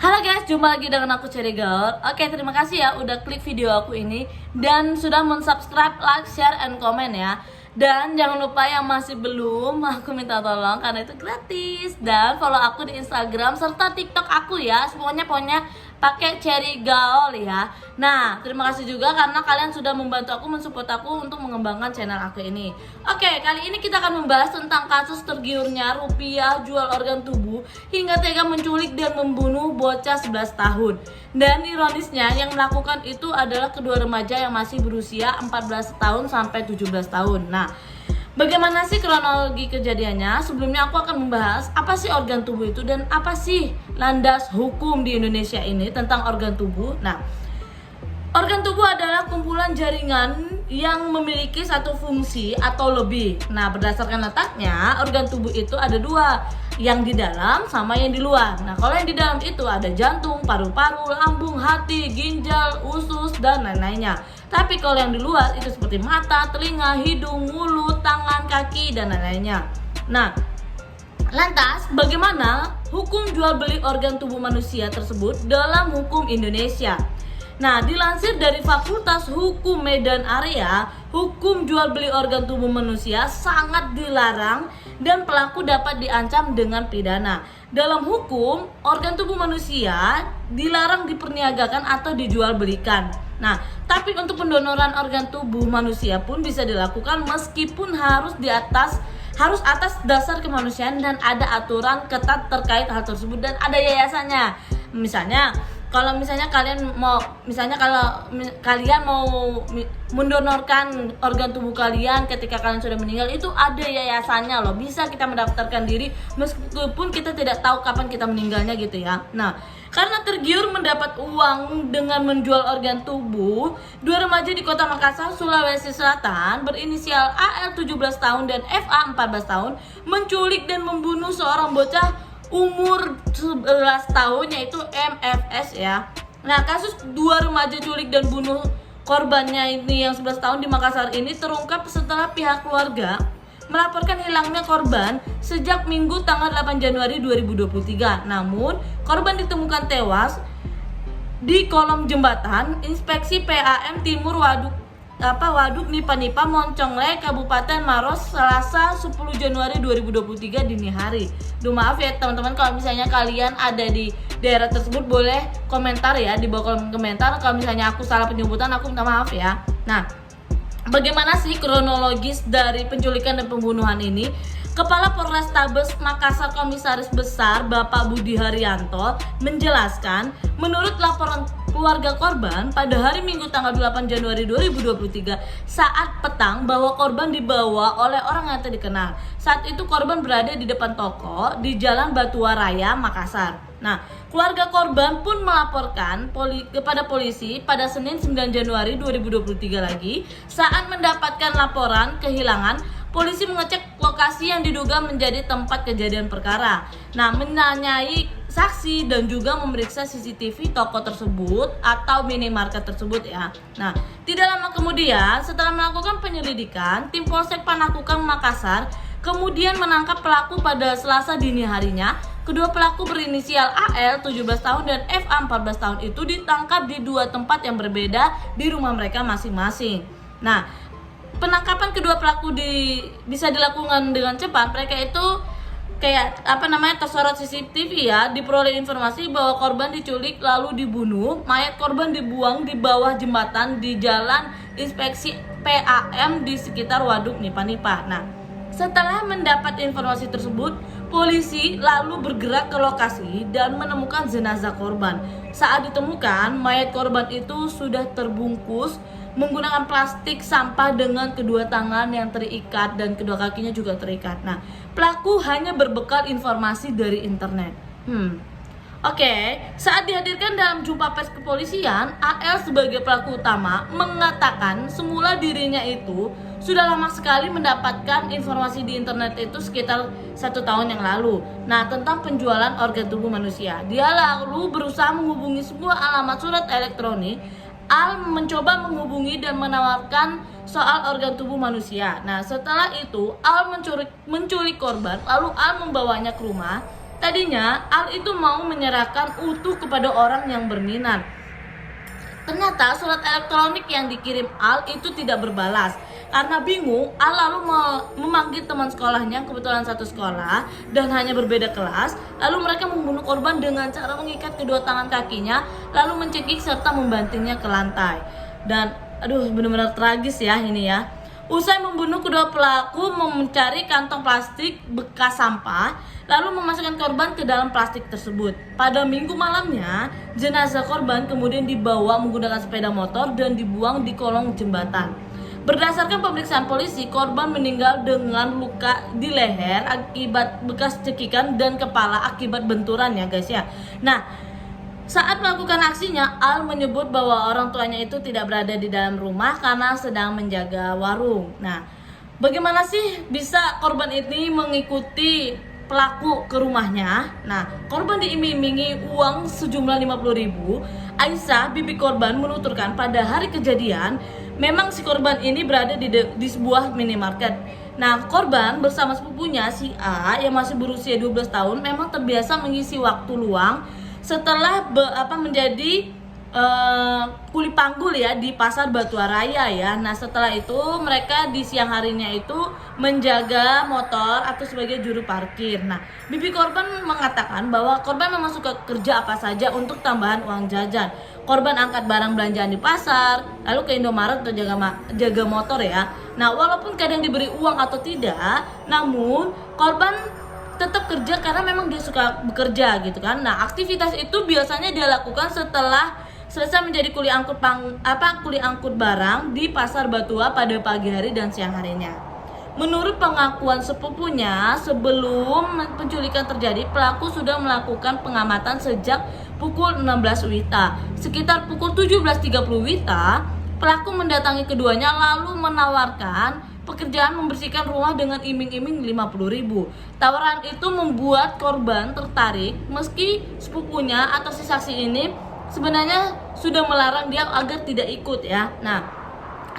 Halo guys, jumpa lagi dengan aku Cherry Gaul. Oke, terima kasih ya udah klik video aku ini dan sudah mensubscribe, like, share, and comment ya. Dan jangan lupa yang masih belum, aku minta tolong karena itu gratis. Dan follow aku di Instagram serta TikTok aku ya. Semuanya pokoknya pakai Cherry Gaul ya. Nah, terima kasih juga karena kalian sudah membantu aku, mensupport aku untuk mengembangkan channel aku ini. Oke, kali ini kita akan membahas tentang kasus tergiurnya rupiah jual organ tubuh hingga tega menculik dan membunuh bocah 11 tahun. Dan ironisnya yang melakukan itu adalah kedua remaja yang masih berusia 14 tahun sampai 17 tahun. Nah, bagaimana sih kronologi kejadiannya? Sebelumnya aku akan membahas apa sih organ tubuh itu dan apa sih landas hukum di Indonesia ini tentang organ tubuh. Nah, organ tubuh adalah kumpulan jaringan yang memiliki satu fungsi atau lebih. Nah, berdasarkan letaknya, organ tubuh itu ada dua, yang di dalam sama yang di luar. Nah, kalau yang di dalam itu ada jantung, paru-paru, lambung, hati, ginjal, usus, dan lain-lainnya. Tapi kalau yang di luar itu seperti mata, telinga, hidung, mulut, tangan, kaki, dan lain-lainnya. Nah, lantas bagaimana hukum jual beli organ tubuh manusia tersebut dalam hukum Indonesia? Nah, dilansir dari Fakultas Hukum Medan Area, hukum jual beli organ tubuh manusia sangat dilarang dan pelaku dapat diancam dengan pidana. Dalam hukum, organ tubuh manusia dilarang diperniagakan atau dijual belikan. Nah, tapi untuk pendonoran organ tubuh manusia pun bisa dilakukan meskipun harus atas dasar kemanusiaan dan ada aturan ketat terkait hal tersebut dan ada yayasannya. Kalau kalian mau mendonorkan organ tubuh kalian ketika kalian sudah meninggal, itu ada yayasannya loh. Bisa kita mendaftarkan diri meskipun kita tidak tahu kapan kita meninggalnya gitu ya. Nah, karena tergiur mendapat uang dengan menjual organ tubuh, dua remaja di Kota Makassar, Sulawesi Selatan berinisial AL 17 tahun dan FA 14 tahun menculik dan membunuh seorang bocah umur 11 tahun yaitu MFS ya. Nah, kasus dua remaja culik dan bunuh korbannya ini yang 11 tahun di Makassar ini terungkap setelah pihak keluarga melaporkan hilangnya korban sejak Minggu tanggal 8 Januari 2023. Namun, korban ditemukan tewas di kolong jembatan Inspeksi PAM Timur Waduk Nipa Moncongle, Kabupaten Maros, Selasa 10 Januari 2023 dini hari. Duh, maaf ya teman-teman, kalau misalnya kalian ada di daerah tersebut boleh komentar ya di bawah kolom komentar. Kalau misalnya aku salah penyebutan, aku minta maaf ya. Nah, bagaimana sih kronologis dari penculikan dan pembunuhan ini? Kepala Polrestabes Makassar Komisaris Besar Bapak Budi Haryanto menjelaskan, menurut laporan keluarga korban pada hari Minggu tanggal 8 Januari 2023 saat petang bahwa korban dibawa oleh orang yang tak dikenal. Saat itu korban berada di depan toko di Jalan Batua Raya, Makassar. Nah, keluarga korban pun melaporkan kepada polisi pada Senin 9 Januari 2023 lagi. Saat mendapatkan laporan kehilangan, polisi mengecek lokasi yang diduga menjadi tempat kejadian perkara. Nah, menanyai saksi dan juga memeriksa CCTV toko tersebut atau minimarket tersebut ya. Nah, tidak lama kemudian setelah melakukan penyelidikan, tim Polsek Panakukang Makassar kemudian menangkap pelaku pada Selasa dini harinya. Kedua pelaku berinisial AL 17 tahun dan FA 14 tahun itu ditangkap di dua tempat yang berbeda di rumah mereka masing-masing. Nah, penangkapan kedua pelaku bisa dilakukan dengan cepat. Mereka itu tersorot CCTV ya. Diperoleh informasi bahwa korban diculik lalu dibunuh. Mayat korban dibuang di bawah jembatan di Jalan Inspeksi PAM di sekitar Waduk Nipa. Nah, setelah mendapat informasi tersebut, polisi lalu bergerak ke lokasi dan menemukan jenazah korban. Saat ditemukan, mayat korban itu sudah terbungkus menggunakan plastik sampah dengan kedua tangan yang terikat dan kedua kakinya juga terikat. Nah, pelaku hanya berbekal informasi dari internet. Oke, saat dihadirkan dalam jumpa pers kepolisian, AL sebagai pelaku utama mengatakan semula dirinya itu sudah lama sekali mendapatkan informasi di internet itu sekitar 1 tahun yang lalu. Nah, tentang penjualan organ tubuh manusia. Dia lalu berusaha menghubungi sebuah alamat surat elektronik. Al mencoba menghubungi dan menawarkan soal organ tubuh manusia. Nah, setelah itu Al menculik korban, lalu Al membawanya ke rumah. Tadinya Al itu mau menyerahkan utuh kepada orang yang berminat. Ternyata surat elektronik yang dikirim Al itu tidak berbalas. Karena bingung, Al lalu memanggil teman sekolahnya, kebetulan satu sekolah dan hanya berbeda kelas. Lalu mereka membunuh korban dengan cara mengikat kedua tangan kakinya, lalu mencekik serta membantingnya ke lantai. Dan aduh, benar-benar tragis ya ini ya. Usai membunuh, kedua pelaku mencari kantong plastik bekas sampah, lalu memasukkan korban ke dalam plastik tersebut. Pada minggu malamnya, jenazah korban kemudian dibawa menggunakan sepeda motor dan dibuang di kolong jembatan. Berdasarkan pemeriksaan polisi, korban meninggal dengan luka di leher akibat bekas cekikan dan kepala akibat benturan ya guys ya. Nah, saat melakukan aksinya, Al menyebut bahwa orang tuanya itu tidak berada di dalam rumah karena sedang menjaga warung. Nah, bagaimana sih bisa korban ini mengikuti pelaku ke rumahnya? Nah, korban diiming-imingi uang sejumlah 50.000. Aisyah, bibi korban, menuturkan pada hari kejadian, memang si korban ini berada di sebuah minimarket. Nah, korban bersama sepupunya si A yang masih berusia 12 tahun memang terbiasa mengisi waktu luang setelah menjadi kuli panggul ya di pasar Batuaraya ya. Nah, setelah itu mereka di siang harinya itu menjaga motor atau sebagai juru parkir. Nah, bibi korban mengatakan bahwa korban memang suka kerja apa saja untuk tambahan uang jajan. Korban angkat barang belanjaan di pasar, lalu ke Indomaret untuk jaga motor ya. Nah, walaupun kadang diberi uang atau tidak, namun korban tetap kerja karena memang dia suka bekerja gitu kan. Nah, aktivitas itu biasanya dia lakukan setelah selesai menjadi kuli angkut barang di pasar Batua pada pagi hari dan siang harinya. Menurut pengakuan sepupunya, sebelum penculikan terjadi, pelaku sudah melakukan pengamatan sejak pukul 16 WITA. Sekitar pukul 17.30 WITA, pelaku mendatangi keduanya lalu menawarkan pekerjaan membersihkan rumah dengan iming-iming 50.000. Tawaran itu membuat korban tertarik meski sepupunya atau si saksi ini sebenarnya sudah melarang dia agar tidak ikut ya. Nah,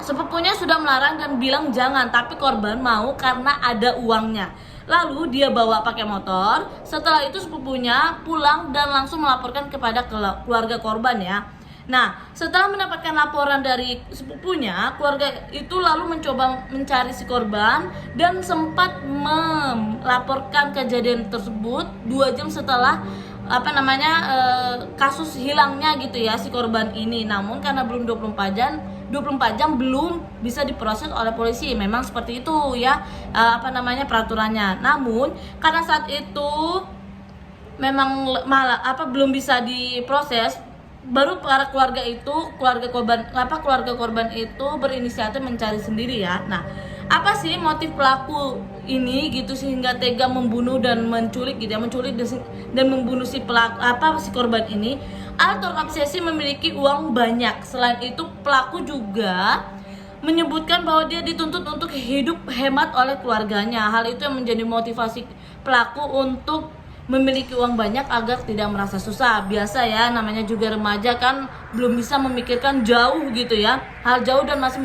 sepupunya sudah melarang dan bilang jangan, tapi korban mau karena ada uangnya. Lalu dia bawa pakai motor. Setelah itu sepupunya pulang dan langsung melaporkan kepada keluarga korban ya. Nah, setelah mendapatkan laporan dari sepupunya, keluarga itu lalu mencoba mencari si korban dan sempat melaporkan kejadian tersebut 2 jam setelah kasus hilangnya gitu ya si korban ini. Namun karena belum 24 jam belum bisa diproses oleh polisi. Memang seperti itu ya peraturannya. Namun karena saat itu memang belum bisa diproses, baru para keluarga korban itu berinisiatif mencari sendiri ya. Nah, apa sih motif pelaku ini gitu sehingga tega membunuh dan menculik gitu ya, dan membunuh si korban ini? Al terobsesi memiliki uang banyak. Selain itu, pelaku juga menyebutkan bahwa dia dituntut untuk hidup hemat oleh keluarganya. Hal itu yang menjadi motivasi pelaku untuk memiliki uang banyak agar tidak merasa susah. Biasa ya, namanya juga remaja kan belum bisa memikirkan jauh gitu ya, hal jauh dan masih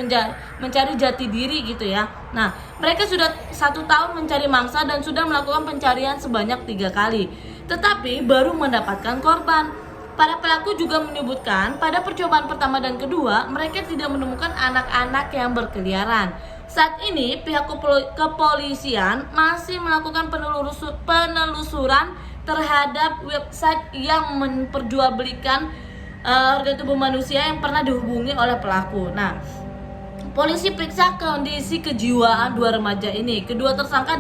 mencari jati diri gitu ya. Nah, mereka sudah 1 tahun mencari mangsa dan sudah melakukan pencarian sebanyak 3 kali, tetapi baru mendapatkan korban. Para pelaku juga menyebutkan pada percobaan pertama dan kedua mereka tidak menemukan anak-anak yang berkeliaran. Saat ini pihak kepolisian masih melakukan penelusuran terhadap website yang memperjualbelikan organ tubuh manusia yang pernah dihubungi oleh pelaku. Nah, polisi periksa kondisi kejiwaan 2 remaja ini. Kedua tersangka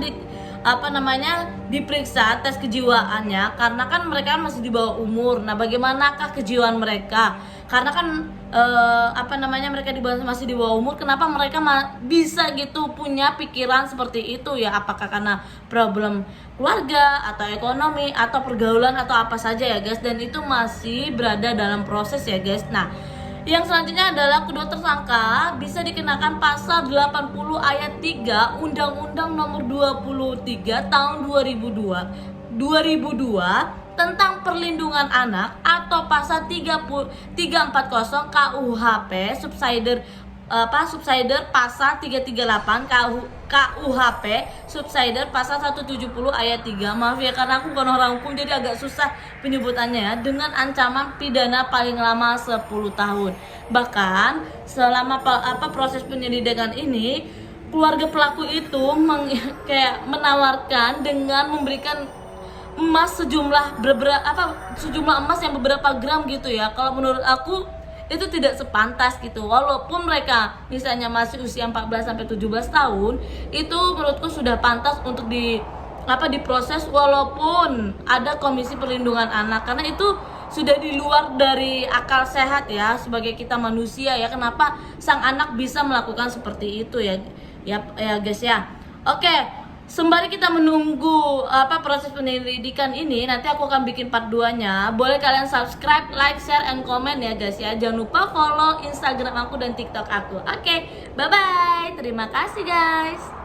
diperiksa tes kejiwaannya karena kan mereka masih di bawah umur. Nah, bagaimanakah kejiwaan mereka? Karena kan mereka masih di bawah umur, kenapa mereka bisa gitu punya pikiran seperti itu ya? Apakah karena problem keluarga atau ekonomi atau pergaulan atau apa saja ya guys? Dan itu masih berada dalam proses ya guys. Nah, yang selanjutnya adalah kedua tersangka bisa dikenakan pasal 80 ayat 3 Undang-Undang Nomor 23 Tahun 2002 tentang perlindungan anak atau pasal 340 KUHP subsidiary subsider pasal 338 KUHP, subsider pasal 170 ayat 3. Maaf ya karena aku bukan orang hukum jadi agak susah penyebutannya ya, dengan ancaman pidana paling lama 10 tahun. Bahkan selama proses penyelidikan ini, keluarga pelaku itu kayak menawarkan dengan memberikan emas sejumlah emas yang beberapa gram gitu ya. Kalau menurut aku itu tidak sepantas gitu. Walaupun mereka misalnya masih usia 14 sampai 17 tahun, itu menurutku sudah pantas untuk diproses walaupun ada Komisi Perlindungan Anak, karena itu sudah di luar dari akal sehat ya sebagai kita manusia ya. Kenapa sang anak bisa melakukan seperti itu ya guys ya. Oke. Sembari kita menunggu proses penyelidikan ini, nanti aku akan bikin part 2-nya. Boleh kalian subscribe, like, share, and comment ya guys ya. Jangan lupa follow Instagram aku dan TikTok aku. Oke, bye-bye. Terima kasih guys.